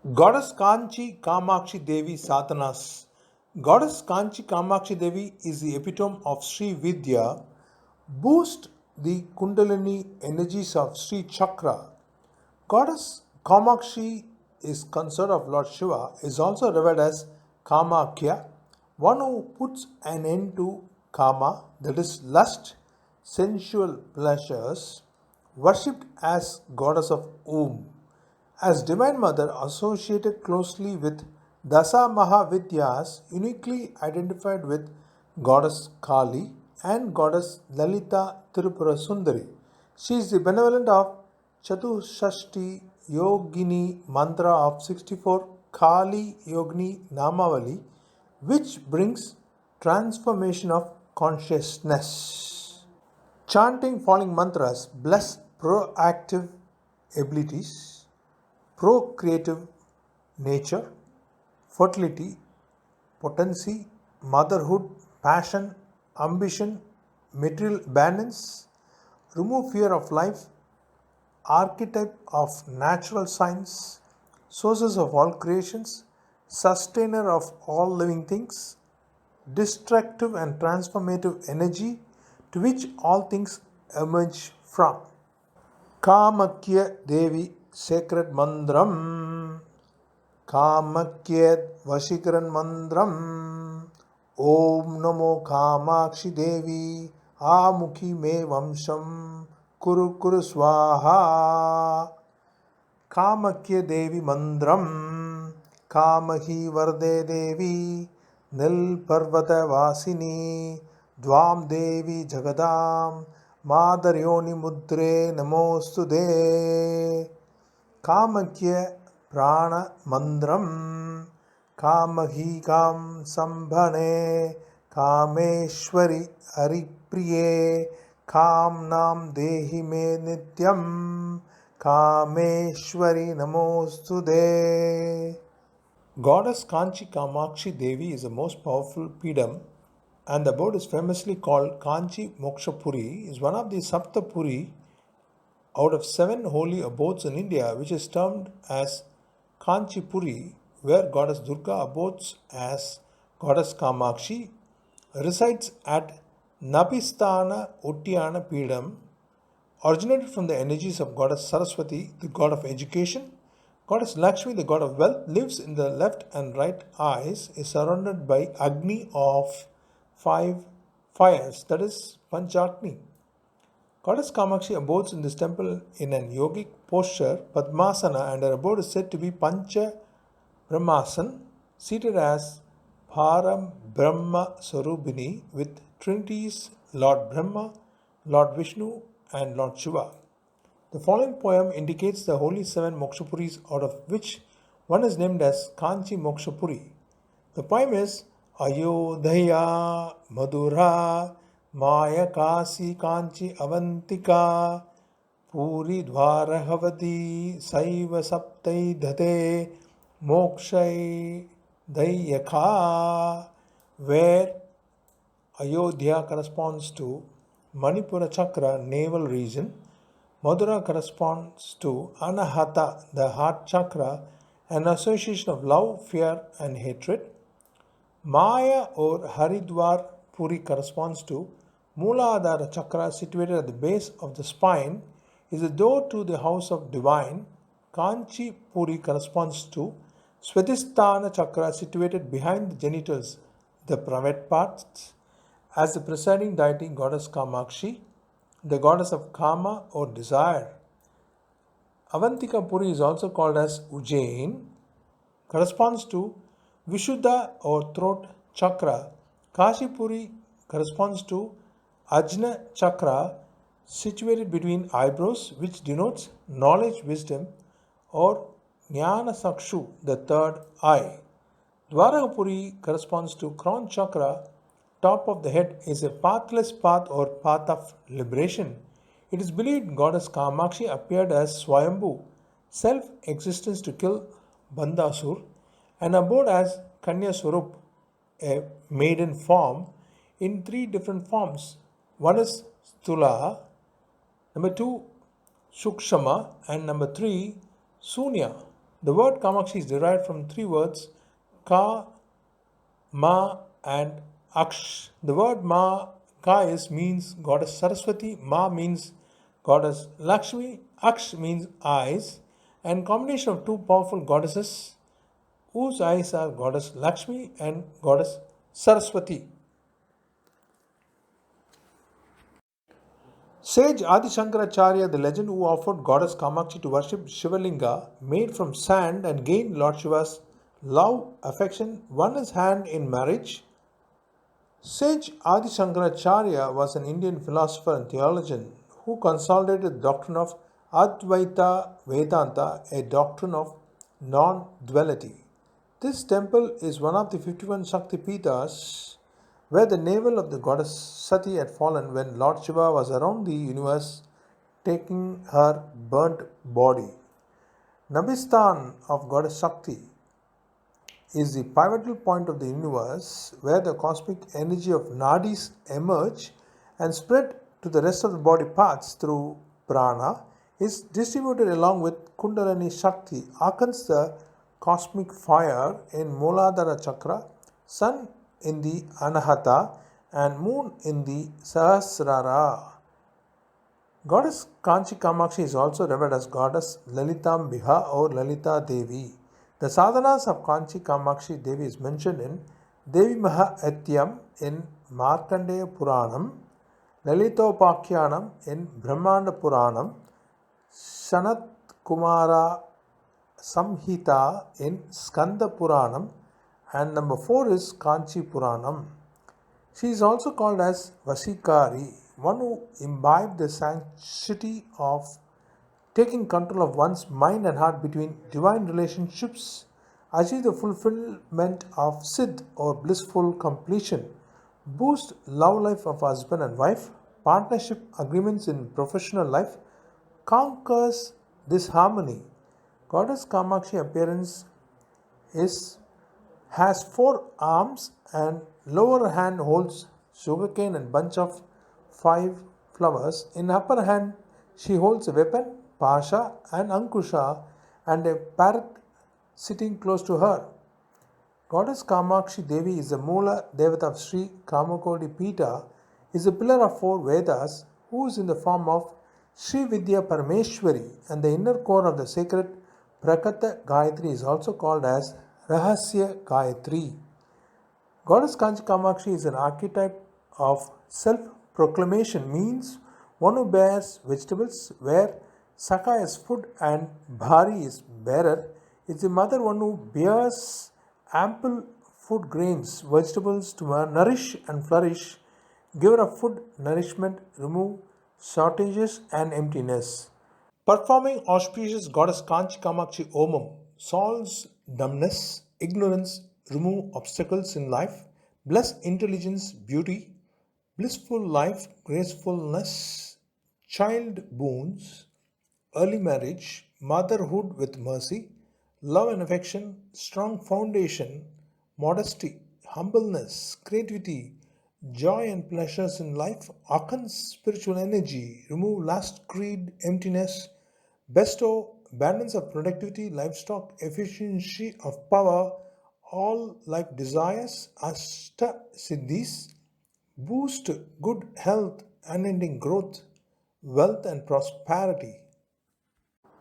Goddess Kanchi Kamakshi Devi Sadhanas. Goddess Kanchi Kamakshi Devi is the epitome of Sri Vidya, boost the Kundalini energies of Sri Chakra. Goddess Kamakshi is consort of Lord Shiva, is also revered as Kamakya, one who puts an end to kama, that is lust, sensual pleasures, worshipped as goddess of womb. As Divine Mother associated closely with Dasa Mahavidyas, uniquely identified with Goddess Kali and Goddess Lalita Tirupura Sundari. She is the benevolent of Chatushashti Yogini mantra of 64 Kali Yogini Namavali, which brings transformation of consciousness. Chanting following mantras bless proactive abilities, procreative nature, fertility, potency, motherhood, passion, ambition, material abundance, remove fear of life, archetype of natural science, sources of all creations, sustainer of all living things, destructive and transformative energy to which all things emerge from. Kamakya Devi Sacred Mandram. Kamakyed Vashikaran Mandram. Om Namo Kamakshi Devi Amukhi Me Vamsham Kuru Kuru Swaha. Kamakya Devi Mandram. Kamahi Varde Devi Nil Parvata Vasini Dvam Devi Jagadam Madaryoni Mudre Namostude. Kamakya Prana Mandram. Kamahi Kam Sambhane Kameshwari Haripriye Kam Nam Dehi Me Nityam Kameshwari Namostude. Goddess Kanchi Kamakshi Devi is the most powerful Pidam, and the abode is famously called Kanchi Mokshapuri, is one of the Saptapuri out of 7 holy abodes in India, which is termed as Kanchipuri, where Goddess Durga abodes as Goddess Kamakshi, resides at Nabhisthana Uttiyana Pidam, originated from the energies of Goddess Saraswati, the god of education. Goddess Lakshmi, the god of wealth, lives in the left and right eyes, is surrounded by Agni of 5 fires, that is Panchagni. Goddess Kamakshi abodes in this temple in an yogic posture, Padmasana, and her abode is said to be Pancha Brahmasan, seated as Param Brahma Sarubini with Trinities Lord Brahma, Lord Vishnu, and Lord Shiva. The following poem indicates the holy 7 Mokshapuris, out of which one is named as Kanchi Mokshapuri. The poem is Ayodhya Madhura Maya Kasi Kanchi Avantika Puri Dwarahavati Saiva Saptai Dhate Mokshai Dayaka, where Ayodhya corresponds to Manipura Chakra, navel region. Madhura corresponds to Anahata, the heart chakra, an association of love, fear, and hatred. Maya or Haridwar Puri corresponds to Mooladhara chakra, situated at the base of the spine, is the door to the house of divine. Kanchi Puri corresponds to Swadhisthana chakra, situated behind the genitals, the private parts, as the presiding deity Goddess Kamakshi, the goddess of Kama or desire. Avantika Puri is also called as Ujjain, corresponds to Vishuddha or throat chakra. Kashi Puri corresponds to Ajna chakra, situated between eyebrows, which denotes knowledge, wisdom, or Jnana Sakshu, the third eye. Dwarapuri corresponds to crown chakra. Top of the head is a pathless path or path of liberation. It is believed Goddess Kamakshi appeared as Swayambhu, self-existence, to kill Bandasur, and abode as Kanya Swarup, a maiden form, in 3 different forms. One is Stula, number 2 Sukshama, and number 3 Sunya. The word Kamakshi is derived from three words Ka, Ma, and Aksh. The word Ma, Ka means goddess Saraswati, Ma means goddess Lakshmi, Aksh means eyes, and combination of two powerful goddesses whose eyes are goddess Lakshmi and goddess Saraswati. Sage Adi Shankaracharya, the legend who offered goddess Kamakshi to worship Shivalinga, made from sand and gained Lord Shiva's love, affection, won his hand in marriage. Sage Adi Shankaracharya was an Indian philosopher and theologian who consolidated the doctrine of Advaita Vedanta, a doctrine of non duality. This temple is one of the 51 Shakti Pitas where the navel of the goddess Sati had fallen when Lord Shiva was around the universe taking her burnt body. Nabistan of goddess Shakti is the pivotal point of the universe where the cosmic energy of nadis emerge and spread to the rest of the body parts through prana is distributed along with Kundalini Shakti, akans the cosmic fire in Muladhara Chakra, sun in the Anahata, and moon in the Sahasrara. Goddess Kanchi Kamakshi is also revered as Goddess Lalitambiha or Lalita Devi. The Sadhanas of Kanchi Kamakshi Devi is mentioned in Devi Mahatyam in Markandeya Puranam, Lalitopakyanam in Brahmanda Puranam, Sanat Kumara Samhita in Skanda Puranam, and number 4 is Kanchi Puranam. She is also called as Vasikari, one who imbibed the sanctity of taking control of one's mind and heart between divine relationships, achieve the fulfillment of Siddh or blissful completion, boost love life of husband and wife, partnership agreements in professional life, conquers this harmony. Goddess Kamakshi appearance is has 4 arms and lower hand holds sugarcane and bunch of 5 flowers. In upper hand she holds a weapon, pasha and ankusha, and a parrot sitting close to her. Goddess Kamakshi Devi is the Moola Devata of Sri Kamakodi Pita, is a pillar of 4 Vedas who is in the form of Sri Vidya Parameshwari, and the inner core of the sacred Prakata Gayatri is also called as Rahasya Gayatri. Goddess Kanchi Kamakshi is an archetype of self-proclamation, means one who bears vegetables, where Saka is food and Bhari is bearer, is the mother one who bears ample food grains, vegetables to nourish and flourish, giver of food, nourishment, remove shortages and emptiness. Performing auspicious goddess Kanchi Kamakshi Omam solves dumbness, ignorance, remove obstacles in life, bless intelligence, beauty, blissful life, gracefulness, child boons, early marriage, motherhood with mercy, love and affection, strong foundation, modesty, humbleness, creativity, joy and pleasures in life, awaken spiritual energy, remove lust, greed, emptiness, bestow abundance of productivity, livestock, efficiency of power, all life desires, ashta siddhis, boost good health, unending growth, wealth and prosperity.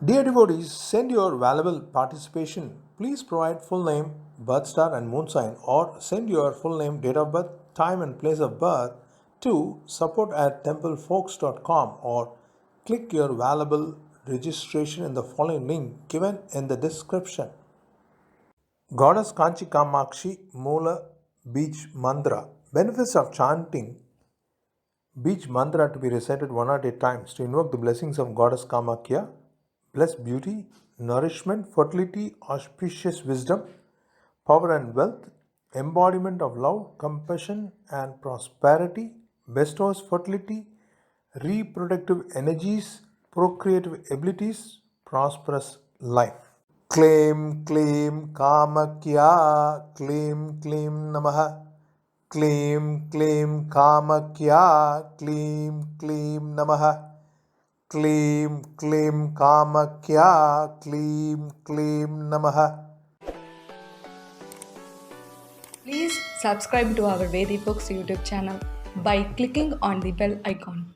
Dear devotees, send your valuable participation. Please provide full name, birth star and moon sign, or send your full name, date of birth, time and place of birth to support@templefolks.com, or click your valuable registration in the following link given in the description. Goddess Kanchi Kamakshi Moola Beach Mantra. Benefits of chanting Beach mantra to be recited 108 times to invoke the blessings of Goddess Kamakya, bless beauty, nourishment, fertility, auspicious wisdom, power and wealth, embodiment of love, compassion and prosperity, bestows fertility, reproductive energies, procreative abilities, prosperous life. Claim Kamakya, claim Namaha. Claim Kamakya, claim Namaha. क्लीं क्लीं कामख्या क्लीं क्लीं नमः. Please subscribe to our Vedicfolks YouTube channel by clicking on the bell icon.